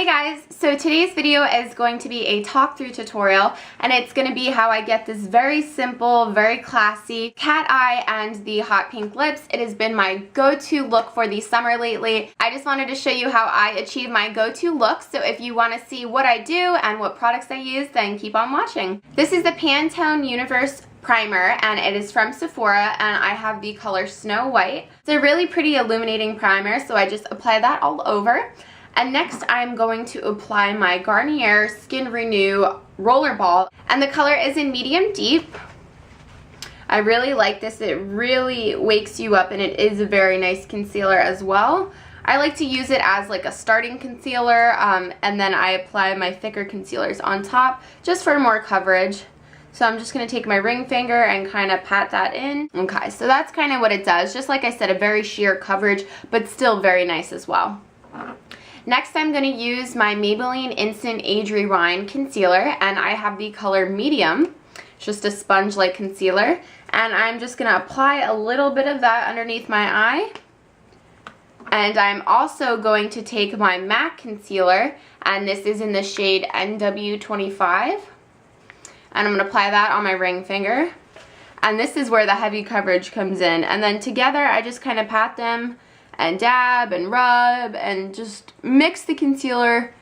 Hey guys, so today's video is going to be a talk through tutorial, and it's going to be how I get this very simple, very classy cat eye and the hot pink lips. It has been my go-to look for the summer lately. I just wanted to show you how I achieve my go-to look, so if you want to see what I do and what products I use, then keep on watching. This is the Pantone Universe primer, and it is from Sephora, and I have the color Snow White. It's a really pretty illuminating primer, so I just apply that all over. And next I'm going to apply my Garnier Skin Renew Rollerball, and the color is in medium deep. I really like this. It really wakes you up, and it is a very nice concealer as well. I like to use it as like a starting concealer, and then I apply my thicker concealers on top just for more coverage. So I'm just going to take my ring finger and kind of pat that in. Okay, so that's kind of what it does. Just like I said, a very sheer coverage, but still very nice as well. Next, I'm going to use my Maybelline Instant Age Rewind Concealer, and I have the color Medium. It's just a sponge-like concealer, and I'm just going to apply a little bit of that underneath my eye. And I'm also going to take my MAC concealer, and this is in the shade NW25. And I'm going to apply that on my ring finger. And this is where the heavy coverage comes in. And then together, I just kind of pat them and dab and rub and just mix the concealer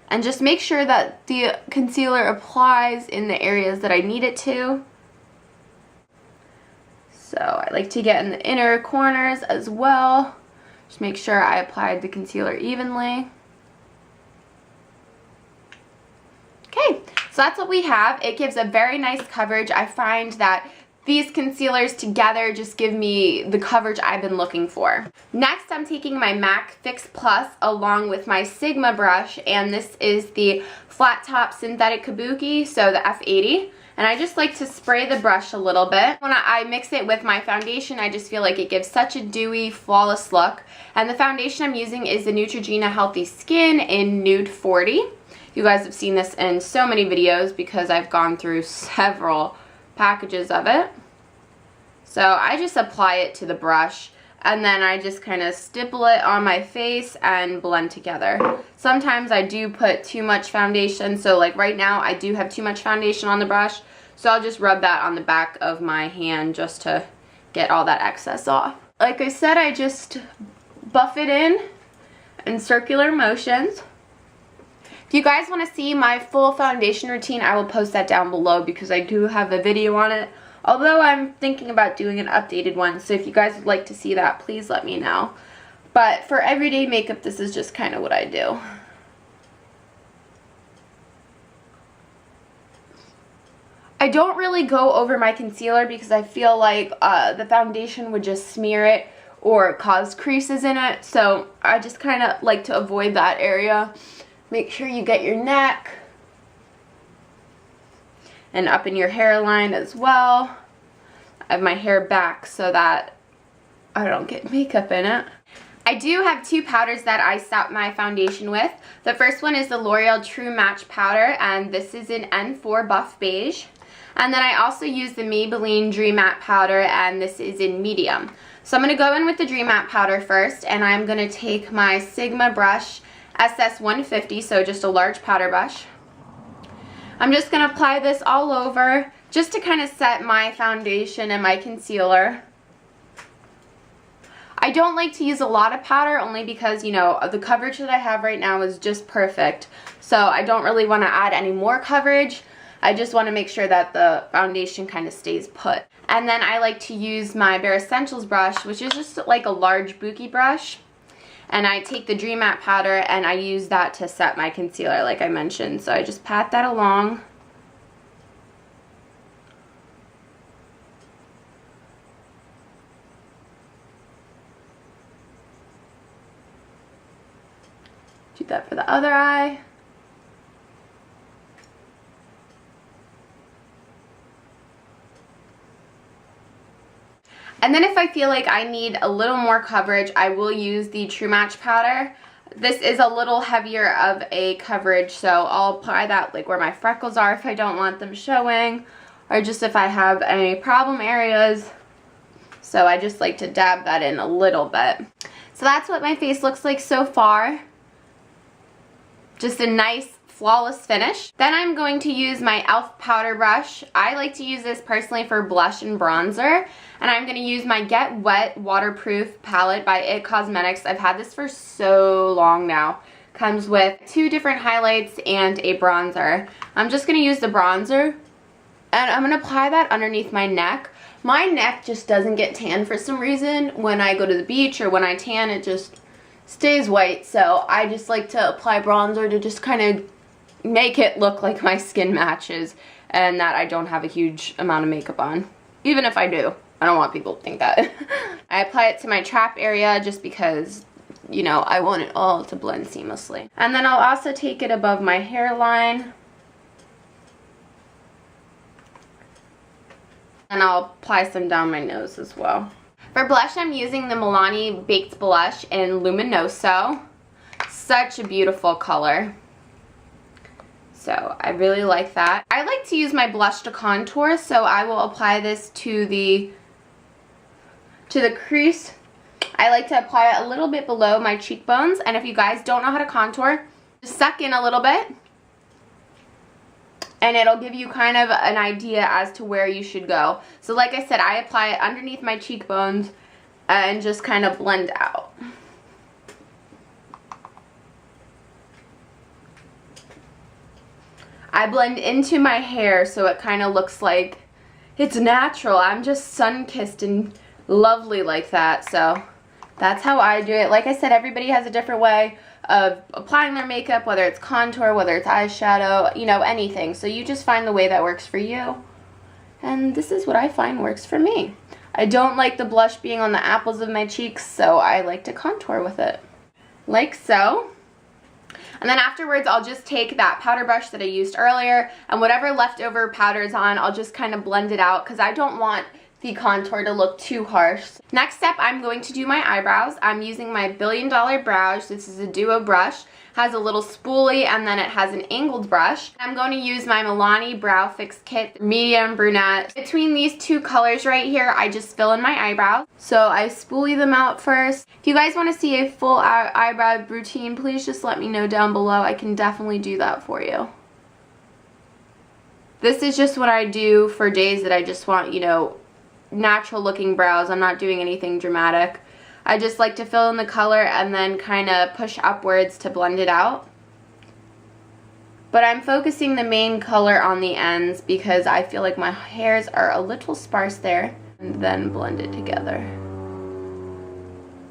and just make sure that the concealer applies in the areas that I need it to. So I like to get in the inner corners as well. Just make sure I applied the concealer evenly. Okay, so that's what we have. It gives a very nice coverage. I find that these concealers together just give me the coverage I've been looking for. Next, I'm taking my MAC Fix Plus along with my Sigma brush, and this is the Flat Top Synthetic Kabuki, so the F80. And I just like to spray the brush a little bit. When I mix it with my foundation, I just feel like it gives such a dewy, flawless look. And the foundation I'm using is the Neutragena Healthy Skin in Nude 40. You guys have seen this in so many videos because I've gone through several packages of it. So I just apply it to the brush, and then I just kind of stipple it on my face and blend together. Sometimes I do put too much foundation, so like right now I do have too much foundation on the brush, so I'll just rub that on the back of my hand just to get all that excess off. Like I said, I just buff it in circular motions. If you guys want to see my full foundation routine, I will post that down below because I do have a video on it. Although I'm thinking about doing an updated one, so if you guys would like to see that, please let me know. But for everyday makeup, this is just kind of what I do. I don't really go over my concealer because I feel like the foundation would just smear it or cause creases in it. So I just kind of like to avoid that area. Make sure you get your neck and up in your hairline as well. I have my hair back so that I don't get makeup in it. I do have two powders that I set my foundation with. The first one is the L'Oreal True Match powder, and this is in N4 Buff Beige. And then I also use the Maybelline Dream Matte powder, and this is in medium. So I'm going to go in with the Dream Matte powder first, and I'm going to take my Sigma brush SS150, so just a large powder brush. I'm just going to apply this all over just to kind of set my foundation and my concealer. I don't like to use a lot of powder only because, you know, the coverage that I have right now is just perfect. So I don't really want to add any more coverage. I just want to make sure that the foundation kind of stays put. And then I like to use my Bare Essentials brush, which is just like a large bookie brush. And I take the Dream Matte powder and I use that to set my concealer like I mentioned. So I just pat that along. Do that for the other eye. And then if I feel like I need a little more coverage, I will use the True Match powder. This is a little heavier of a coverage, so I'll apply that like where my freckles are if I don't want them showing, or just if I have any problem areas. So I just like to dab that in a little bit. So that's what my face looks like so far. Just a nice flawless finish. Then I'm going to use my e.l.f. powder brush. I like to use this personally for blush and bronzer. And I'm going to use my Get Wet Waterproof palette by IT Cosmetics. I've had this for so long now. Comes with 2 different highlights and a bronzer. I'm just going to use the bronzer and I'm going to apply that underneath my neck. My neck just doesn't get tan for some reason. When I go to the beach or when I tan, it just stays white. So I just like to apply bronzer to just kind of make it look like my skin matches and that I don't have a huge amount of makeup on. Even if I do. I don't want people to think that. I apply it to my trap area just because, you know, I want it all to blend seamlessly. And then I'll also take it above my hairline. And I'll apply some down my nose as well. For blush, I'm using the Milani Baked Blush in Luminoso. Such a beautiful color. So I really like that. I like to use my blush to contour, so I will apply this to the crease. I like to apply it a little bit below my cheekbones, and if you guys don't know how to contour, just suck in a little bit, and it'll give you kind of an idea as to where you should go. So like I said, I apply it underneath my cheekbones and just kind of blend out. I blend into my hair so it kind of looks like it's natural. I'm just sun-kissed and lovely like that, so that's how I do it. Like I said, everybody has a different way of applying their makeup, whether it's contour, whether it's eyeshadow, you know, anything. So you just find the way that works for you. And this is what I find works for me. I don't like the blush being on the apples of my cheeks, so I like to contour with it. Like so. And then afterwards, I'll just take that powder brush that I used earlier, and whatever leftover powder is on, I'll just kind of blend it out because I don't want the contour to look too harsh. Next step, I'm going to do my eyebrows. I'm using my $1 Billion Brows. This is a duo brush. Has a little spoolie and then it has an angled brush. I'm going to use my Milani Brow Fix Kit Medium Brunette. Between these 2 colors right here, I just fill in my eyebrows. So I spoolie them out first. If you guys want to see a full eyebrow routine, please just let me know down below. I can definitely do that for you. This is just what I do for days that I just want, you know, natural looking brows. I'm not doing anything dramatic. I just like to fill in the color and then kind of push upwards to blend it out. But I'm focusing the main color on the ends because I feel like my hairs are a little sparse there. And then blend it together.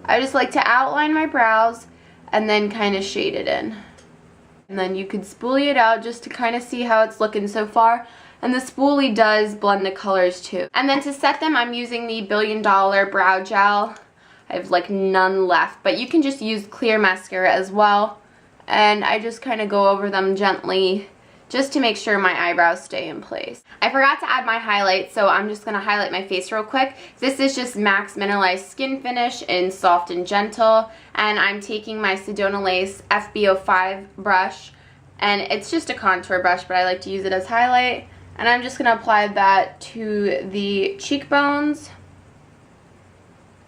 I just like to outline my brows and then kind of shade it in. And then you could spoolie it out just to kind of see how it's looking so far. And the spoolie does blend the colors too. And then to set them, I'm using the $1 Billion Brow Gel. I have like none left, but you can just use clear mascara as well. And I just kind of go over them gently just to make sure my eyebrows stay in place. I forgot to add my highlight, so I'm just going to highlight my face real quick. This is just MAC's Mineralized Skin Finish in Soft and Gentle. And I'm taking my Sedona Lace FB05 brush. And it's just a contour brush, but I like to use it as highlight. And I'm just going to apply that to the cheekbones.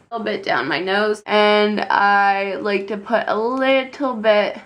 A little bit down my nose, and I like to put a little bit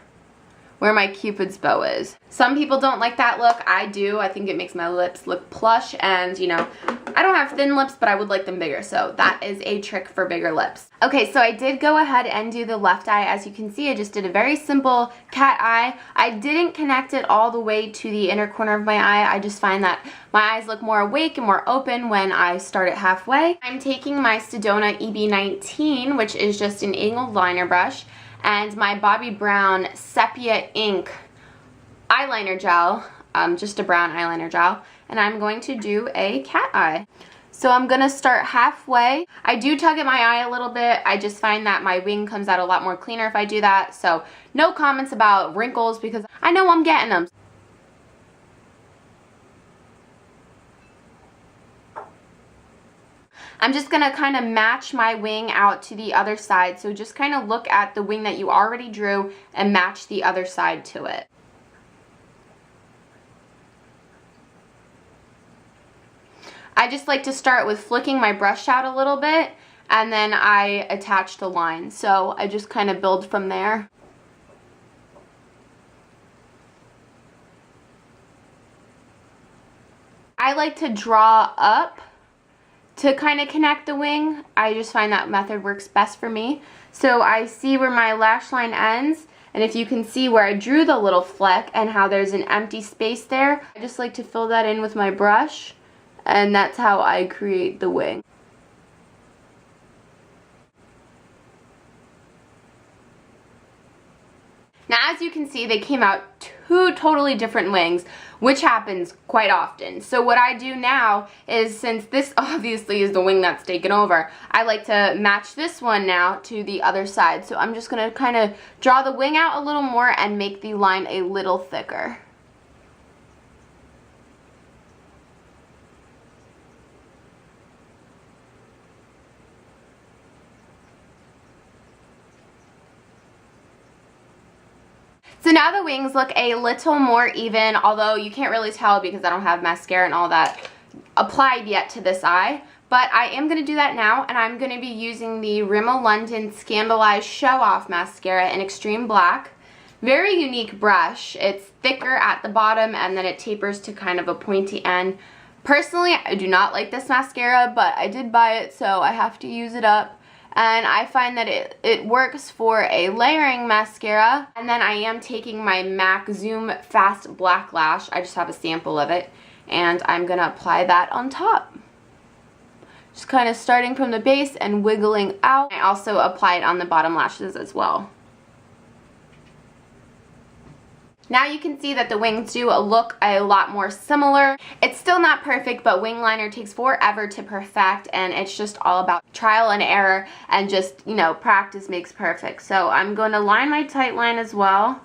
where my Cupid's bow is. Some people don't like that look. I do. I think it makes my lips look plush, and you know, I don't have thin lips, but I would like them bigger, so that is a trick for bigger lips. Okay, so I did go ahead and do the left eye. As you can see, I just did a very simple cat eye. I didn't connect it all the way to the inner corner of my eye. I just find that my eyes look more awake and more open when I start it halfway. I'm taking my Sedona EB19, which is just an angled liner brush, and my Bobbi Brown Sepia Ink eyeliner gel, just a brown eyeliner gel, and I'm going to do a cat eye. So I'm going to start halfway. I do tug at my eye a little bit. I just find that my wing comes out a lot more cleaner if I do that. So no comments about wrinkles because I know I'm getting them. I'm just going to kind of match my wing out to the other side. So just kind of look at the wing that you already drew and match the other side to it. I just like to start with flicking my brush out a little bit and then I attach the line. So I just kind of build from there. I like to draw up to kind of connect the wing. I just find that method works best for me. So I see where my lash line ends, and if you can see where I drew the little fleck and how there's an empty space there, I just like to fill that in with my brush, and that's how I create the wing. Now, as you can see, they came out two totally different wings, which happens quite often. So what I do now is, since this obviously is the wing that's taken over, I like to match this one now to the other side. So I'm just going to kind of draw the wing out a little more and make the line a little thicker. So now the wings look a little more even, although you can't really tell because I don't have mascara and all that applied yet to this eye. But I am going to do that now, and I'm going to be using the Rimmel London Scandal Eyes Show Off Mascara in Extreme Black. Very unique brush. It's thicker at the bottom and then it tapers to kind of a pointy end. Personally, I do not like this mascara, but I did buy it, so I have to use it up. And I find that it works for a layering mascara. And then I am taking my MAC Zoom Fast Black Lash. I just have a sample of it. And I'm going to apply that on top. Just kind of starting from the base and wiggling out. I also apply it on the bottom lashes as well. Now you can see that the wings do look a lot more similar. It's still not perfect, but wing liner takes forever to perfect, and it's just all about trial and error and just, you know, practice makes perfect. So I'm going to line my tight line as well.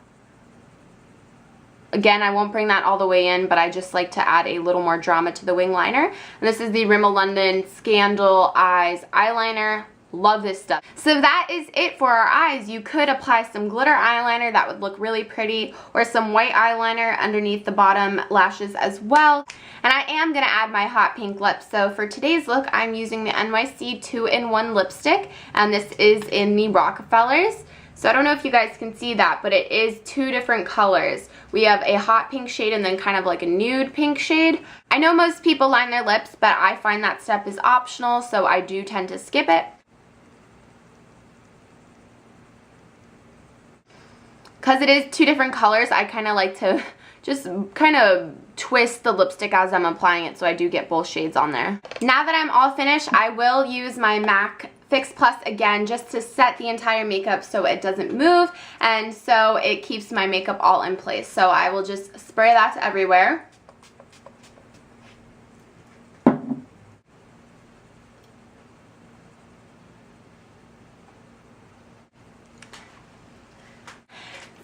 Again, I won't bring that all the way in, but I just like to add a little more drama to the wing liner. And this is the Rimmel London Scandal Eyes eyeliner. Love this stuff. So that is it for our eyes. You could apply some glitter eyeliner, that would look really pretty, or some white eyeliner underneath the bottom lashes as well. And I am going to add my hot pink lips. So for today's look, I'm using the NYC 2-in-1 lipstick, and this is in the Rockefellers. So I don't know if you guys can see that, but it is two different colors. We have a hot pink shade and then kind of like a nude pink shade. I know most people line their lips, but I find that step is optional, so I do tend to skip it. Because it is two different colors, I kind of like to just kind of twist the lipstick as I'm applying it, so I do get both shades on there. Now that I'm all finished, I will use my MAC Fix Plus again just to set the entire makeup so it doesn't move and so it keeps my makeup all in place. So I will just spray that everywhere.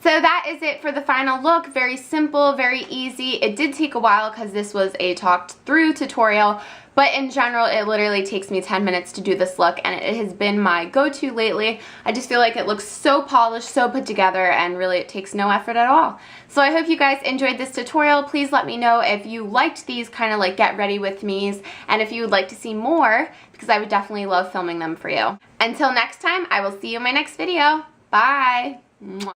So that is it for the final look. Very simple, very easy. It did take a while because this was a talked through tutorial, but in general it literally takes me 10 minutes to do this look, and it has been my go-to lately. I just feel like it looks so polished, so put together, and really it takes no effort at all. So I hope you guys enjoyed this tutorial. Please let me know if you liked these kind of like get ready with me's, and if you would like to see more, because I would definitely love filming them for you. Until next time, I will see you in my next video. Bye!